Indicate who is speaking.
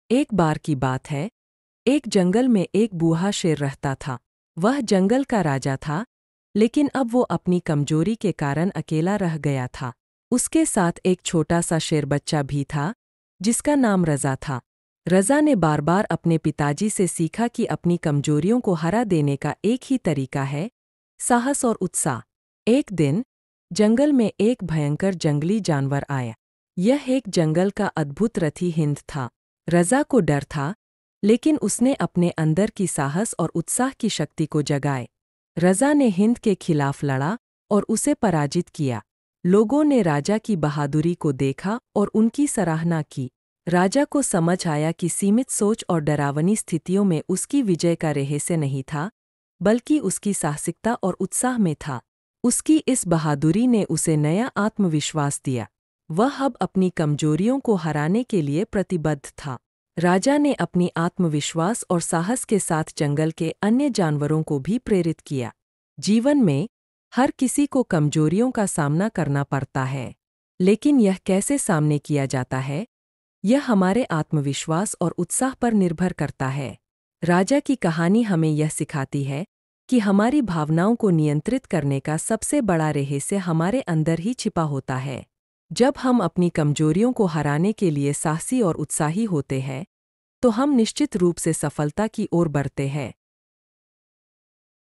Speaker 1: एक बार की बात है, एक जंगल में एक बूढ़ा शेर रहता था। वह जंगल का राजा था, लेकिन अब वो अपनी कमजोरी के कारण अकेला रह गया था। उसके साथ एक छोटा सा शेर बच्चा भी था, जिसका नाम रज़ा था। रज़ा ने बार बार अपने पिताजी से सीखा कि अपनी कमजोरियों को हरा देने का एक ही तरीका है, साहस और उत्साह। एक दिन जंगल में एक भयंकर जंगली जानवर आया। यह एक जंगल का अद्भुत रथी हिंद था। रज़ा को डर था, लेकिन उसने अपने अंदर की साहस और उत्साह की शक्ति को जगाए। रज़ा ने हिंद के खिलाफ लड़ा और उसे पराजित किया। लोगों ने राजा की बहादुरी को देखा और उनकी सराहना की। राजा को समझ आया कि सीमित सोच और डरावनी स्थितियों में उसकी विजय का रहस्य नहीं था, बल्कि उसकी साहसिकता और उत्साह में था। उसकी इस बहादुरी ने उसे नया आत्मविश्वास दिया। वह अब अपनी कमजोरियों को हराने के लिए प्रतिबद्ध था। राजा ने अपनी आत्मविश्वास और साहस के साथ जंगल के अन्य जानवरों को भी प्रेरित किया। जीवन में हर किसी को कमजोरियों का सामना करना पड़ता है, लेकिन यह कैसे सामने किया जाता है, यह हमारे आत्मविश्वास और उत्साह पर निर्भर करता है। राजा की कहानी हमें यह सिखाती है कि हमारी भावनाओं को नियंत्रित करने का सबसे बड़ा रहस्य हमारे अंदर ही छिपा होता है। जब हम अपनी कमजोरियों को हराने के लिए साहसी और उत्साही होते हैं, तो हम निश्चित रूप से सफलता की ओर बढ़ते हैं।